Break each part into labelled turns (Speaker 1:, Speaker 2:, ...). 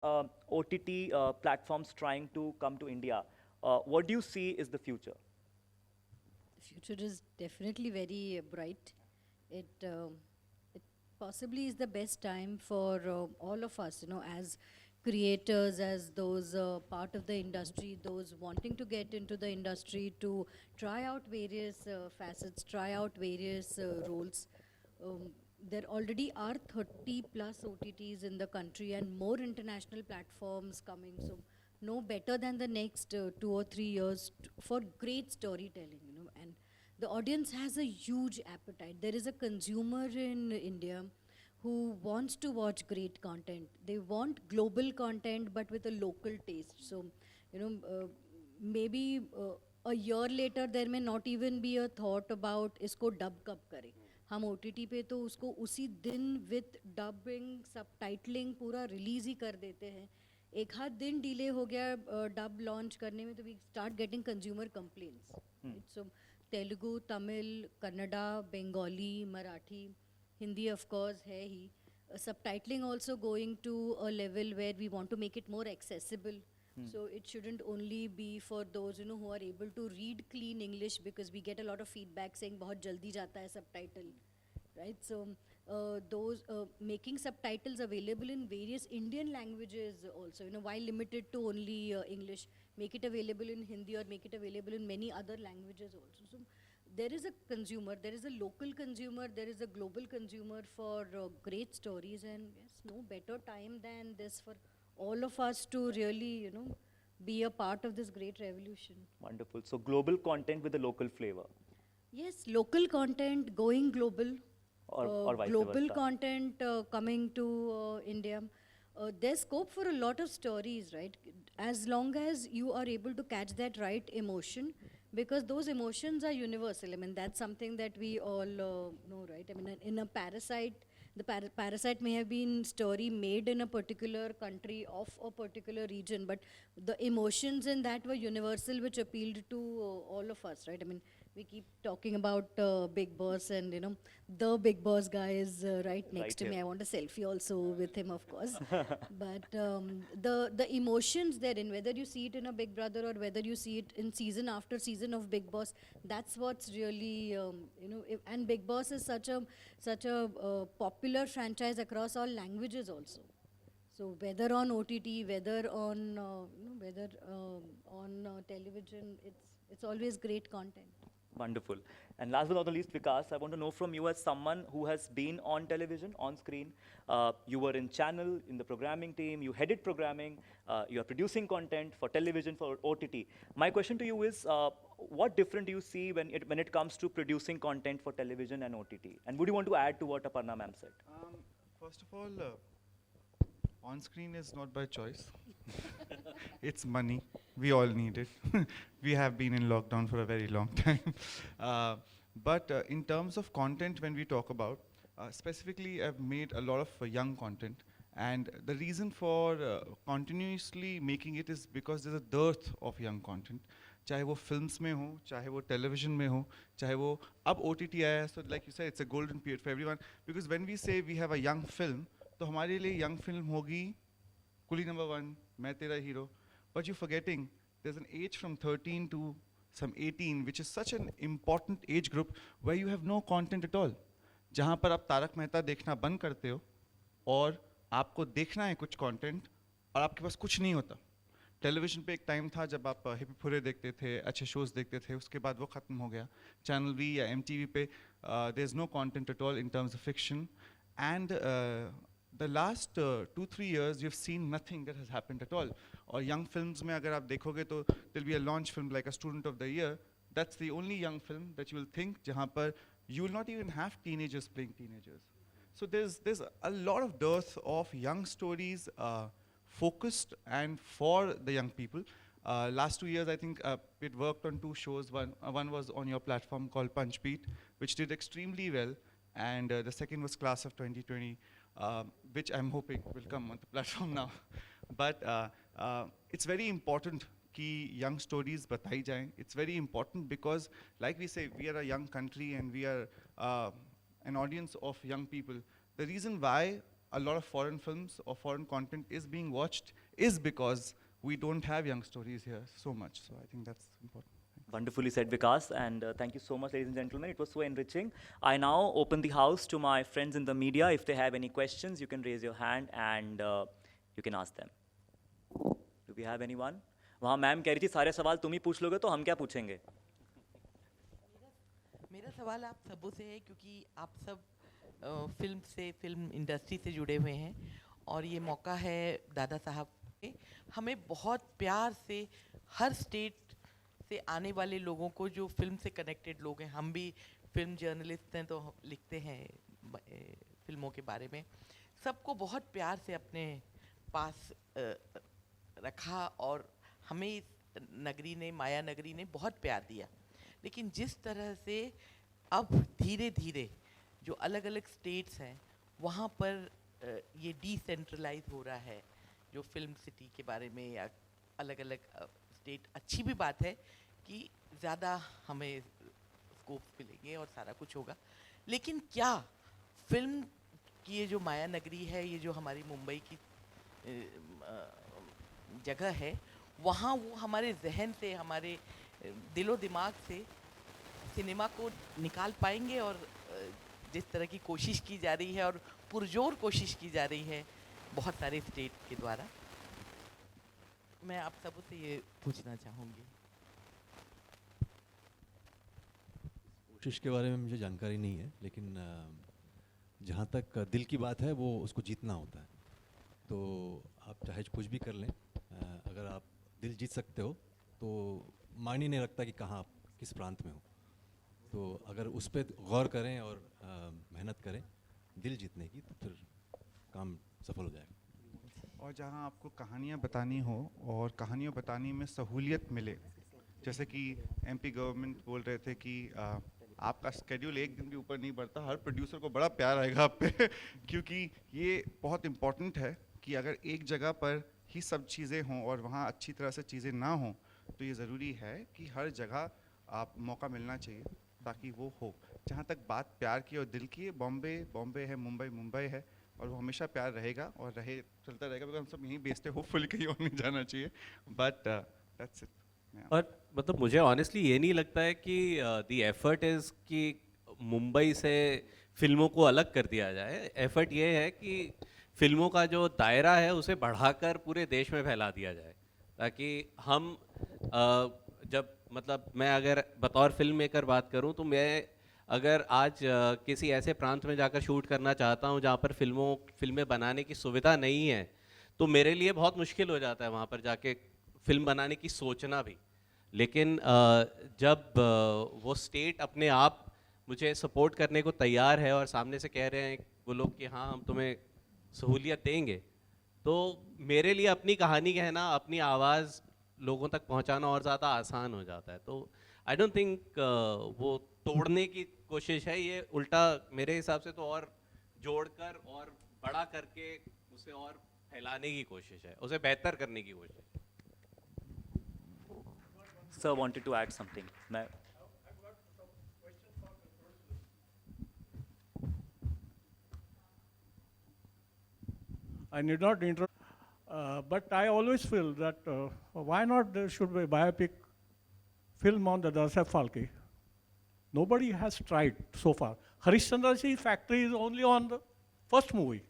Speaker 1: OTT platforms trying to come to India, what do you see is the future?
Speaker 2: The future is definitely very bright. It possibly is the best time for all of us, as creators, as those part of the industry, those wanting to get into the industry to try out various facets, try out various roles. Um, there already are 30 plus OTTs in the country and more international platforms coming. So no better than the next 2 or 3 years for great storytelling, and the audience has a huge appetite. There is a consumer in India who wants to watch great content. They want global content but with a local taste. So, maybe a year later there may not even be a thought about इसको dub कब करें. हम OTT पे तो उसको उसी दिन with dubbing, subtitling पूरा release ही कर देते हैं. एक हाथ दिन डिले हो गया डब लॉन्च करने में तो we start getting consumer complaints. So Telugu, Tamil, Kannada, Bengali, Marathi, Hindi of course है ही. Subtitling also going to a level where we want to make it more accessible. So it shouldn't only be for those who are able to read clean English, because we get a lot of feedback saying बहुत जल्दी जाता है subtitle, right? So those making subtitles available in various Indian languages also, while limited to only English, make it available in Hindi or make it available in many other languages also. So there is a consumer, there is a local consumer, there is a global consumer for great stories, and yes, no better time than this for all of us to really, be a part of this great revolution.
Speaker 1: Wonderful. So global content with a local flavor,
Speaker 2: Yes, local content going global,
Speaker 1: or vice
Speaker 2: global
Speaker 1: versa.
Speaker 2: content coming to India. There's scope for a lot of stories, right? As long as you are able to catch that right emotion, because those emotions are universal. I mean, that's something that we all know, right? I mean, in a Parasite, the Parasite may have been story made in a particular country of a particular region, but the emotions in that were universal, which appealed to all of us, right? I mean, we keep talking about Big Boss, and the Big Boss guy is right next
Speaker 1: Right
Speaker 2: to
Speaker 1: here.
Speaker 2: me. I want a selfie also with him, of course. But the emotions therein, whether you see it in a Big Brother or whether you see it in season after season of Big Boss, that's what's really and Big Boss is such a popular franchise across all languages also. So whether on OTT, whether on television, it's always great content.
Speaker 1: Wonderful. And last but not the least, Vikas, I want to know from you, as someone who has been on television, on screen. You were in channel, in the programming team, you headed programming, you are producing content for television, for OTT. My question to you is, what different do you see when it comes to producing content for television and OTT? And would you want to add to what Aparna ma'am said?
Speaker 3: First of all, on screen is not by choice. It's money. We all need it. We have been in lockdown for a very long time. But in terms of content, when we talk about, specifically, I've made a lot of young content. And the reason for continuously making it is because there's a dearth of young content. चाहे वो films में हो, चाहे वो television में हो, चाहे वो अब OTT आया है, so like you said, it's a golden period for everyone. Because when we say we have a young film, तो हमारे लिए young film होगी कुली number 1, मैं तेरा hero. But you're forgetting there's an age from 13 to some 18, which is such an important age group where you have no content at all. जहाँ पर आप तारक मेहता देखना बंद करते हो और आपको देखना है कुछ कंटेंट और आपके पास कुछ नहीं होता. टेलीविजन पे एक टाइम था जब आप हिपी फुरे देखते थे, अच्छे शोज देखते थे, उसके बाद वो ख़त्म हो गया. चैनल वी या MTV पे there is no content at all in terms of fiction. And the last 2-3 years you've seen nothing that has happened at all. और young films में अगर आप देखोगे तो there'll be a launch film like a Student of the Year. That's the only young film that you will think जहाँ पर you will not even have teenagers playing teenagers. So there's a lot of dearth of young stories focused and for the young people. Last 2 years, I think it worked on 2 shows. One was on your platform called Punchbeat, which did extremely well, and the second was Class of 2020, which I'm hoping will come on the platform now. But it's very important कि young stories बताई जाएं. It's very important because, like we say, we are a young country and we are an audience of young people. The reason why a lot of foreign films or foreign content is being watched is because we don't have young stories here so much. So I think that's important.
Speaker 1: Wonderfully said, Vikas, and thank you so much, ladies and gentlemen. It was so enriching. I now open the house to my friends in the media. If they have any questions, you can raise your hand and you can ask them. Do we have anyone? वहाँ ma'am कह रही थी सारे सवाल तुम ही पूछ लोगे तो हम क्या पूछेंगे?
Speaker 4: मेरा सवाल आप सबों से है क्योंकि आप सब फिल्म इंडस्ट्री से जुड़े हुए हैं और ये मौका है दादा साहब के हमें बहुत प्यार से हर स्टेट से आने वाले लोगों को जो फिल्म से कनेक्टेड लोग हैं, हम भी फिल्म जर्नलिस्ट हैं तो लिखते हैं फिल्मों के बारे में, सबको बहुत प्यार से अपने पास रखा और हमें इस नगरी ने, माया नगरी ने बहुत प्यार दिया। लेकिन जिस तरह से अब धीरे धीरे जो अलग अलग स्टेट्स हैं वहाँ पर ये डिसेंट्रलाइज हो रहा है, जो फिल्म सिटी के बारे में या अलग अलग स्टेट, अच्छी भी बात है कि ज़्यादा हमें स्कोप मिलेंगे और सारा कुछ होगा, लेकिन क्या फिल्म की ये जो माया नगरी है, ये जो हमारी मुंबई की जगह है, वहाँ वो हमारे जहन से, हमारे दिलो दिमाग से सिनेमा को निकाल पाएंगे? और जिस तरह की कोशिश की जा रही है और पुरजोर कोशिश की जा रही है बहुत सारे स्टेट के द्वारा, मैं आप सबसे से ये पूछना चाहूँगी।
Speaker 5: कोशिश के बारे में मुझे जानकारी नहीं है, लेकिन जहाँ तक दिल की बात है वो उसको जीतना होता है। तो आप चाहे कुछ भी कर लें, अगर आप दिल जीत सकते हो तो मायने नहीं रखता कि कहाँ आप किस प्रांत में हो। तो अगर उस पर गौर करें और मेहनत करें दिल जीतने की, तो फिर काम सफल हो जाएगा।
Speaker 3: और जहाँ आपको कहानियाँ बतानी हो और कहानियाँ बताने में सहूलियत मिले, जैसे कि एमपी गवर्नमेंट बोल रहे थे कि आपका स्केड्यूल एक दिन भी ऊपर नहीं बढ़ता, हर प्रोड्यूसर को बड़ा प्यार आएगा आप पे क्योंकि ये बहुत इम्पोर्टेंट है कि अगर एक जगह पर ही सब चीज़ें हों और वहाँ अच्छी तरह से चीज़ें ना हों, तो ये ज़रूरी है कि हर जगह आप मौका मिलना चाहिए ताकि वो हो। जहाँ तक बात प्यार की और दिल की है, बॉम्बे बॉम्बे है, मुंबई मुंबई है, और वो हमेशा प्यार रहेगा और चलता रहेगा, बिकॉज हम सब यहीं बेचते, होपफुली कहीं और नहीं जाना चाहिए। But that's it.
Speaker 6: और मतलब मुझे ऑनेस्टली ये नहीं लगता है कि द एफर्ट इज़ कि मुंबई से फिल्मों को अलग कर दिया जाए। एफर्ट ये है कि फिल्मों का जो दायरा है उसे बढ़ाकर पूरे देश में फैला दिया जाए, ताकि हम जब मतलब मैं अगर बतौर फिल्म मेकर बात करूं तो मैं अगर आज किसी ऐसे प्रांत में जाकर शूट करना चाहता हूं जहां पर फिल्में बनाने की सुविधा नहीं है, तो मेरे लिए बहुत मुश्किल हो जाता है वहां पर जाके फिल्म बनाने की सोचना भी। लेकिन जब वो स्टेट अपने आप मुझे सपोर्ट करने को तैयार है और सामने से कह रहे हैं वो लोग कि हाँ हम तुम्हें सहूलियत देंगे, तो मेरे लिए अपनी कहानी कहना, अपनी आवाज़ लोगों तक पहुंचाना और ज़्यादा आसान हो जाता है। तो आई डोंट थिंक वो तोड़ने की कोशिश है, ये उल्टा मेरे हिसाब से तो और जोड़कर और बड़ा करके उसे और फैलाने की कोशिश है, उसे बेहतर करने की कोशिश है।
Speaker 1: Sir wanted to add something.
Speaker 7: I need not interrupt, but I always feel that why not there should be a biopic film on the Dada Phalke. Nobody has tried so far. Harishchandra Ji factory is only on the first movie.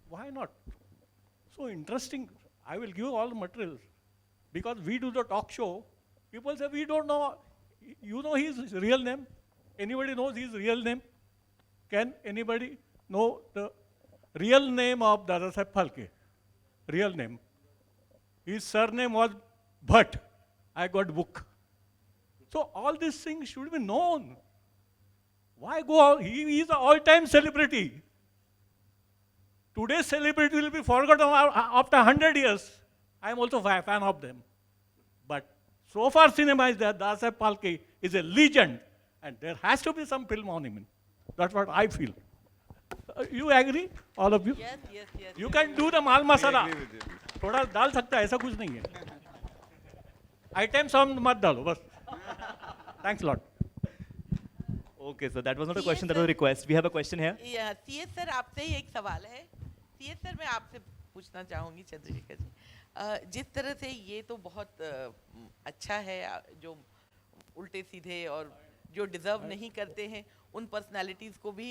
Speaker 7: Why not? So interesting. I will give all the materials. Because we do the talk show, people say we don't know. You know his real name? Anybody knows his real name? Can anybody know the real name of Dada Saheb Phalke? Real name. His surname was Bhatt. I got book. So all these things should be known. Why go out? He is an all-time celebrity. Today's celebrity will be forgotten after 100 years. I am also a fan of them. But so far cinema is that Dada Saheb Phalke is a legend and there has to be some film on him. That's what I feel. You agree? All of you?
Speaker 4: Yes, yes, yes.
Speaker 7: You can do the mal masala. थोड़ा डाल सकता है, ऐसा कुछ नहीं है. Item song मत डालो बस. Thanks a lot.
Speaker 1: Okay, so that was not a
Speaker 4: Yes,
Speaker 1: question, that was a
Speaker 4: sir.
Speaker 1: request. We have a question here.
Speaker 4: CS sir आपसे ही एक सवाल है। सीएस सर मैं आपसे पूछना चाहूँगी चंद्रशेखर जी, जिस तरह से ये तो बहुत अच्छा है, जो उल्टे सीधे और जो डिजर्व नहीं करते हैं उन पर्सनालिटीज़ को भी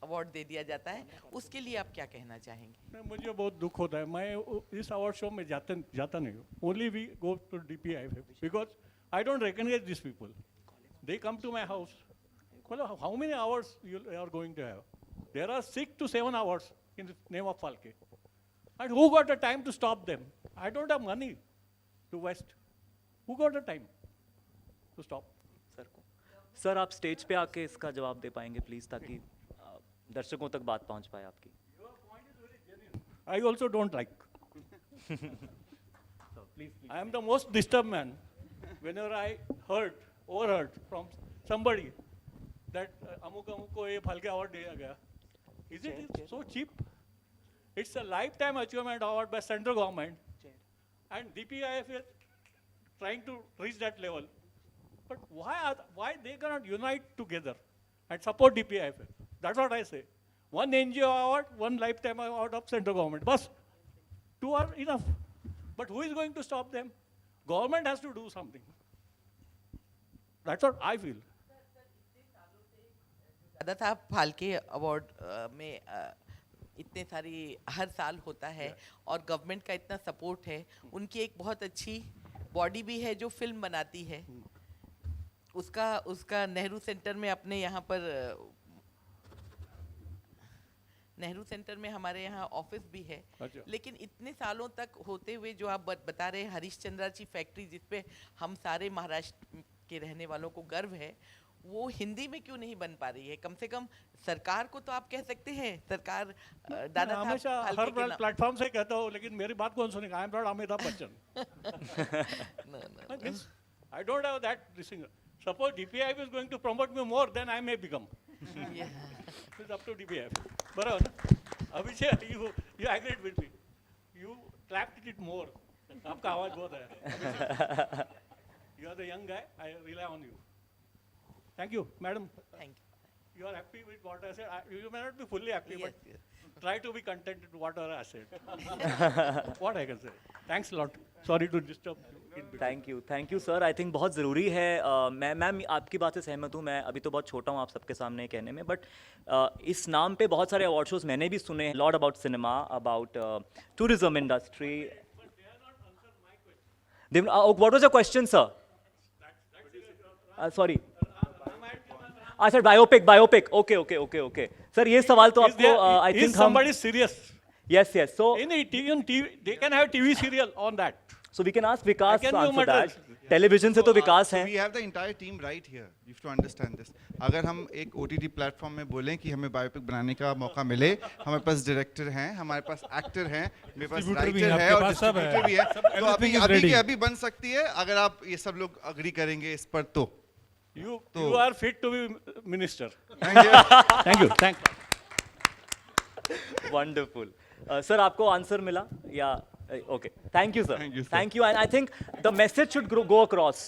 Speaker 4: अवार्ड दे दिया जाता है, उसके लिए आप क्या कहना चाहेंगे?
Speaker 7: नहीं, मुझे बहुत दुख होता है, मैं इस अवार्ड शो में जाता नहीं हूँ। Only we go to DPI because I don't recognise this people. They come to my house, मतलब how many hours you are going to have? There are 6 to 7 hours in the name of Falke. And who got the time to stop them? I don't have money to waste. Who got the time to stop?
Speaker 1: Sir आप stage पे आके इसका जवाब दे पाएंगे please, ताकि दर्शकों तक बात पहुंच पाए आपकी।
Speaker 7: I also don't like. I am the most disturbed man whenever I overheard from somebody that अमुक को ये फाल्के अवार्ड दिया गया. Is it so cheap? It's a lifetime achievement award by central government, and DPIF is trying to reach that level. But why they cannot unite together and support DPIF? That's what I say. One NGO award, one lifetime award of central government. Bas, 2 are enough. But who is going to stop them? Government has to do something. That's what I feel.
Speaker 4: Dada Saheb Phalke award में इतने सारी हर साल होता है और government का इतना support है, उनकी एक बहुत अच्छी बॉडी भी है जो फिल्म बनाती है, उसका नेहरू सेंटर में अपने यहाँ पर नेहरू सेंटर में हमारे यहाँ ऑफिस भी है।
Speaker 7: अच्छा।
Speaker 4: लेकिन इतने सालों तक होते हुए जो आप बता रहे हैं हरीशचंद्रा जी फैक्ट्री, जिसपे हम सारे महाराष्ट्र के रहने वालों को गर्व है, वो हिंदी में क्यों नहीं बन पा रही है? कम से कम सरकार को तो आप कह सकते हैं, सरकार दादा
Speaker 7: मैं हमेशा
Speaker 4: साहब
Speaker 7: हर
Speaker 4: फाल्के के
Speaker 7: प्लेटफॉर्म से कहता हूँ, लेकिन मेरी बात कौन सुनेगा? I am not Amitabh Bachchan.
Speaker 4: नाम
Speaker 7: I don't have that singer. Suppose DPIF is going to promote me more, then I may become. It's up to DPIF. बराबर ना? अभिषेक, you agreed with me. You clapped it more. आपका आवाज बहुत है. You are the young guy. I rely on you. Thank you, madam.
Speaker 4: Thank
Speaker 7: You are happy with what I said. You may not be fully happy,
Speaker 4: you.
Speaker 7: but try to be content with whatever I said. What I can say. Thanks a lot. Sorry to disturb you. in between.
Speaker 1: Thank you sir. I think बहुत ज़रूरी है, ma'am आपकी बात से सहमत हूँ। मैं अभी तो बहुत छोटा हूँ आप सबके सामने कहने में, बट इस नाम पे बहुत सारे अवार्ड शोज मैंने भी सुने हैं, lot about cinema, about tourism industry. What was your question sir? Sorry, अच्छा बायोपिक, ओके सर, ये सवाल तो
Speaker 7: Is
Speaker 1: आपको
Speaker 7: there-
Speaker 1: आई
Speaker 7: is
Speaker 1: थिंक हम
Speaker 7: somebody serious?
Speaker 1: Yes so
Speaker 7: In TV, they can have TV serial on that.
Speaker 1: So we can ask Vikas
Speaker 7: I can
Speaker 1: to
Speaker 7: do
Speaker 1: answer that.
Speaker 7: matters.
Speaker 1: Television से तो विकास
Speaker 3: So
Speaker 1: हैं.
Speaker 3: we have the entire team right here. You have to understand this. अगर हम एक OTT platform में बोलें कि हमें बायोपिक बनाने का मौका मिले, हमारे पास डायरेक्टर हैं, हमारे पास एक्टर हैं, मेरे पास
Speaker 8: Distributor भी
Speaker 3: राइटर
Speaker 8: है,
Speaker 3: है
Speaker 8: आपके
Speaker 3: और
Speaker 8: पास सब है।
Speaker 3: डिस्ट्रीब्यूटर भी है, तो अभी
Speaker 8: everything is
Speaker 3: अभी
Speaker 8: ready.
Speaker 3: के अभी बन सकती है अगर आप ये सब लोग अग्री करेंगे इस पर तो।
Speaker 7: You are fit to be minister.
Speaker 3: Thank you.
Speaker 7: Thank you. Thank you.
Speaker 1: Wonderful. Sir, आपको आंसर मिला या? Okay. Thank you, sir.
Speaker 3: Thank you, sir.
Speaker 1: Thank you. And I think the message should go across.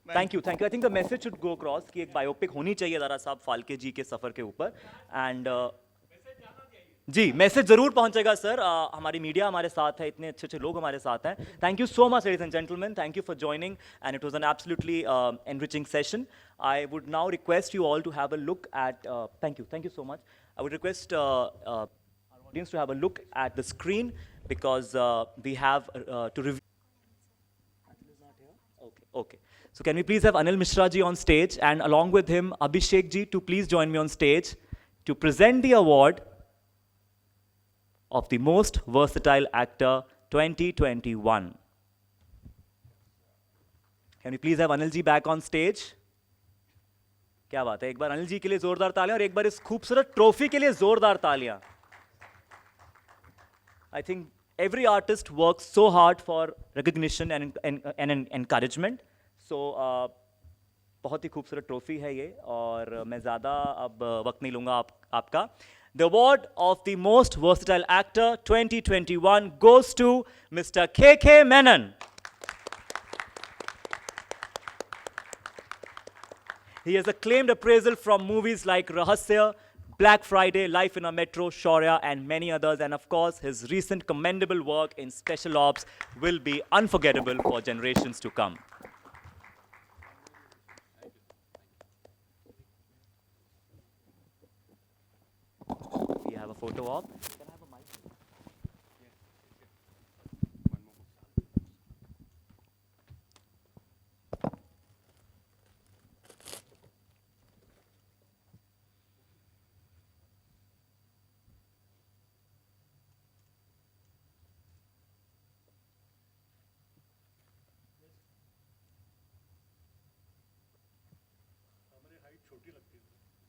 Speaker 1: Thank you. I think the message should go across कि एक biopic होनी चाहिए दादा साहब फाल्के जी के सफर के ऊपर. And जी, मैसेज जरूर पहुंचेगा सर। हमारी मीडिया हमारे साथ है, इतने अच्छे लोग हमारे साथ हैं। Thank you so much ladies and gentleman, thank you for joining and it was an absolutely enriching session. I would now request you all to have a look at, thank you so much. I would request audience to have a look at the screen because we have to review. Okay. So can we please have Anil Mishra ji on stage, and along with him Abhishek ji to please join me on stage to present the award of the most versatile actor 2021. Can we please have Anil ji back on stage? क्या बात है, एक बार अनिल जी के लिए जोरदार तालियां और एक बार इस खूबसूरत ट्रॉफी के लिए जोरदार तालियां। I think every artist works so hard for recognition and encouragement. So बहुत ही खूबसूरत ट्रॉफी है ये, और मैं ज़्यादा अब वक्त नहीं लूँगा आपका। The award of the most versatile actor 2021 goes to Mr. K.K. Menon. He has acclaimed appraisal from movies like Rahasya, Black Friday, Life in a Metro, Shaurya, and many others. And of course, his recent commendable work in Special Ops will be unforgettable for generations to come. We have a photo op. Can I have a mic?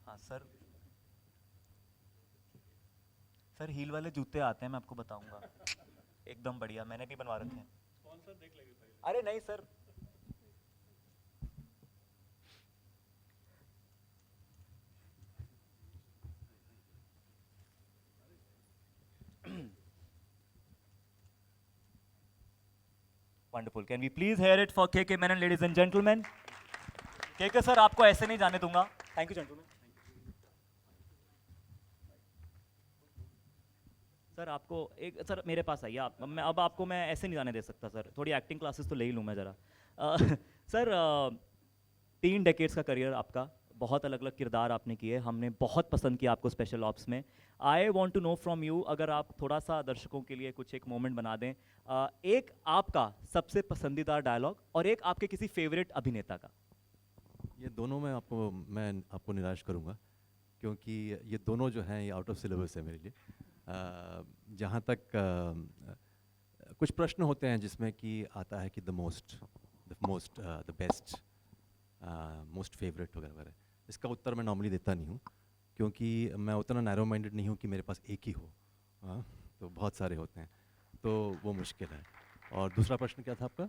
Speaker 1: हाँ sir, sir heal वाले जूते आते हैं, मैं आपको बताऊंगा, एकदम बढ़िया, मैंने भी बनवा रखे हैं। स्पॉन्सर देख लेंगे पहले। अरे नहीं sir, wonderful. Can we please hear it for KK Menon, ladies and gentleman. KK sir, आपको ऐसे नहीं जाने दूंगा। Thank you gentleman. सर आपको एक, सर मेरे पास आइए आप, मैं अब आपको मैं ऐसे नहीं जाने दे सकता सर, थोड़ी एक्टिंग क्लासेस तो ले ही लूँ मैं ज़रा। सर 3 डेकेड्स का करियर आपका, बहुत अलग अलग किरदार आपने किए, हमने बहुत पसंद किया आपको स्पेशल ऑप्स में। I want to know from you, अगर आप थोड़ा सा दर्शकों के लिए कुछ एक मोमेंट बना दें, एक आपका सबसे पसंदीदा डायलॉग और एक आपके किसी फेवरेट अभिनेता का।
Speaker 5: ये दोनों मैं आपको निराश करूँगा, क्योंकि ये दोनों जो हैं ये आउट ऑफ सिलेबस है मेरे लिए। जहाँ तक कुछ प्रश्न होते हैं जिसमें कि आता है कि द बेस्ट, मोस्ट फेवरेट वगैरह वगैरह, इसका उत्तर मैं नॉर्मली देता नहीं हूँ, क्योंकि मैं उतना नैरो माइंडेड नहीं हूँ कि मेरे पास एक ही हो। तो बहुत सारे होते हैं, तो वो मुश्किल है। और दूसरा प्रश्न क्या था आपका?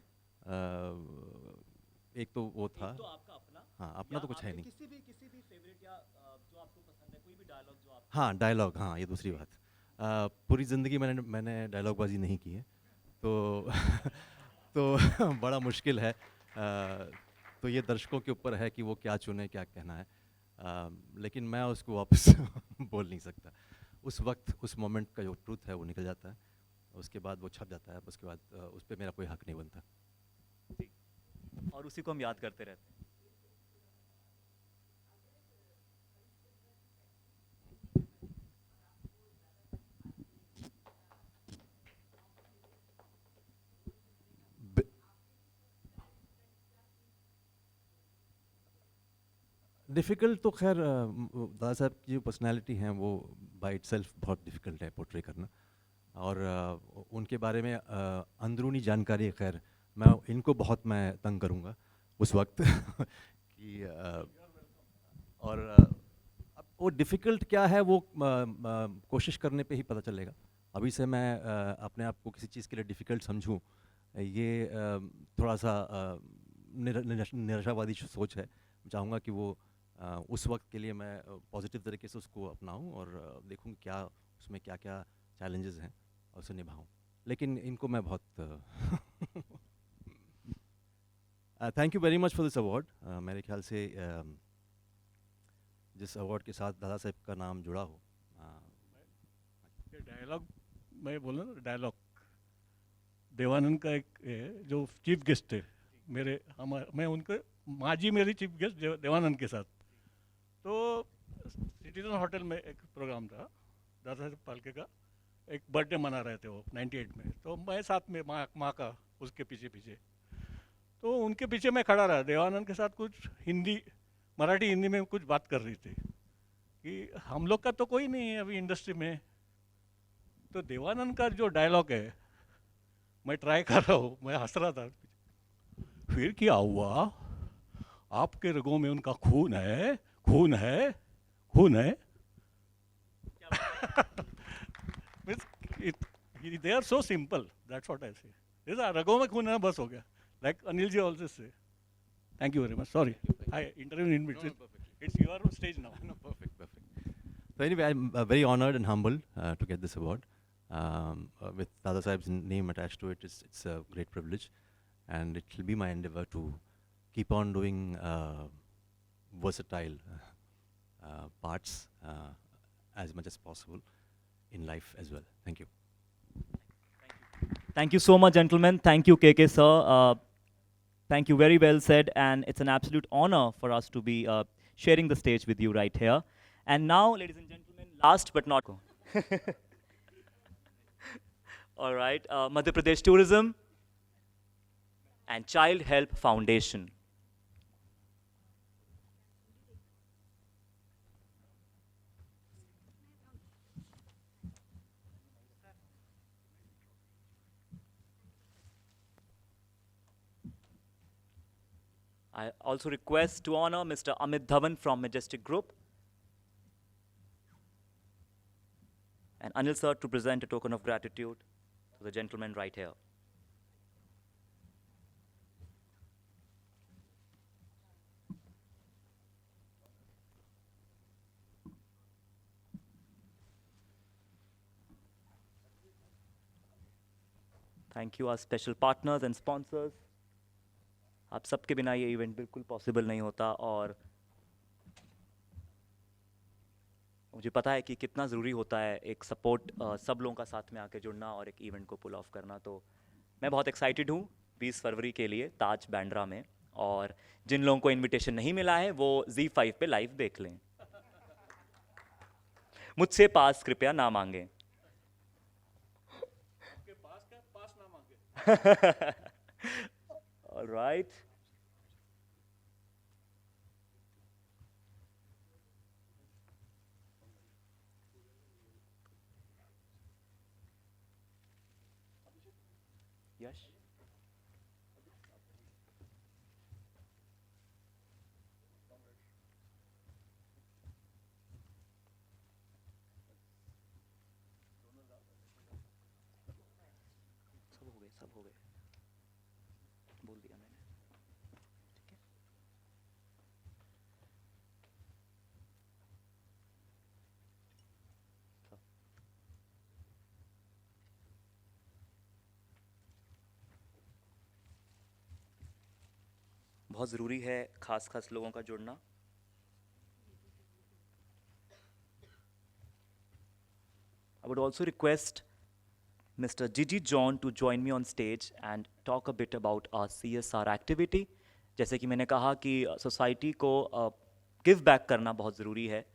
Speaker 5: एक तो वो था,
Speaker 1: तो आपका अपना,
Speaker 5: हाँ अपना तो कुछ है नहीं।
Speaker 1: किसी भी फेवरेट या जो आपको पसंद है, कोई भी डायलॉग जो आप।
Speaker 5: हाँ डायलॉग, हाँ ये दूसरी बात। पूरी ज़िंदगी मैंने डायलॉगबाजी नहीं की है, तो तो बड़ा मुश्किल है। तो ये दर्शकों के ऊपर है कि वो क्या चुने, क्या कहना है। लेकिन मैं उसको वापस बोल नहीं सकता। उस वक्त उस मोमेंट का जो ट्रूथ है वो निकल जाता है, उसके बाद वो छप जाता है, उसके बाद उस पर मेरा कोई हक नहीं बनता।
Speaker 1: और उसी को हम याद करते रहते हैं।
Speaker 5: डिफ़िकल्ट तो खैर दादा साहब की जो पर्सनालिटी हैं वो बाय इटसेल्फ बहुत डिफ़िकल्ट है पोर्ट्रे करना। और उनके बारे में अंदरूनी जानकारी, खैर इनको बहुत मैं तंग करूँगा उस वक्त कि और अब वो डिफ़िकल्ट क्या है वो कोशिश करने पे ही पता चलेगा। अभी से मैं अपने आप को किसी चीज़ के लिए डिफ़िकल्ट समझूं, ये थोड़ा सा निराशावादी सोच है। चाहूँगा कि वो उस वक्त के लिए मैं पॉजिटिव तरीके से उसको अपनाऊं और देखूं क्या उसमें क्या क्या चैलेंजेस हैं और उसे निभाऊं। लेकिन इनको मैं बहुत thank you very much for this award. मेरे ख्याल से जिस अवार्ड के साथ दादा साहब का नाम जुड़ा हो,
Speaker 7: ये डायलॉग मैं बोला ना, डायलॉग देवानंद का एक है, जो चीफ गेस्ट थे मेरे, मैं उनके माँ जी मेरी चीफ गेस्ट देवानंद के साथ। तो सिटीजन होटल में एक प्रोग्राम था, दादा साहब फाल्के का एक बर्थडे मना रहे थे वो 98 में, तो मैं साथ में माँ का उसके पीछे पीछे, तो उनके पीछे मैं खड़ा रहा, देवानंद के साथ कुछ मराठी हिंदी में कुछ बात कर रही थी कि हम लोग का तो कोई नहीं है अभी इंडस्ट्री में। तो देवानंद का जो डायलॉग है मैं ट्राई कर रहा हूँ, मैं हंस रहा था। फिर क्या हुआ, आपके रगों में उनका खून है, खून है, खून है। They are so simple. That's what I say. रगों में खून है, बस हो गया. Like Anil ji also say. Thank you very much. Sorry, I intervened in between. It's your stage now.
Speaker 5: No, perfect. So anyway, I'm very honored and humbled to get this award. With Dada Sahib's name attached to it, it's a great privilege, and it will be my endeavor to keep on doing versatile parts as much as possible in life as well. Thank you.
Speaker 1: Thank you so much, gentlemen. Thank you, KK sir. Thank you, very well said, and it's an absolute honor for us to be sharing the stage with you right here. And now, ladies and gentlemen, last but not all right, Madhya Pradesh Tourism and Child Help Foundation. I also request to honor Mr. Amit Dhawan from Majestic Group and Anil sir to present a token of gratitude to the gentleman right here. Thank you, our special partners and sponsors. आप सबके बिना ये event बिल्कुल possible नहीं होता और मुझे पता है कि कितना ज़रूरी होता है एक सपोर्ट सब लोगों का साथ में आके जुड़ना और एक इवेंट को पुल ऑफ करना। तो मैं बहुत एक्साइटेड हूँ 20 फरवरी के लिए ताज बैंड्रा में, और जिन लोगों को इनविटेशन नहीं मिला है वो ZEE5 पे लाइव देख लें। मुझसे पास कृपया ना मांगे। All right. Yash. सब हो गए बोल दिया मैंने। ठीक है, सब। बहुत ज़रूरी है खास खास लोगों का जुड़ना। I would also request Mr. Gigi John to join me on stage and talk a bit about our CSR activity. जैसे कि मैंने कहा कि सोसाइटी को गिव बैक करना बहुत ज़रूरी है,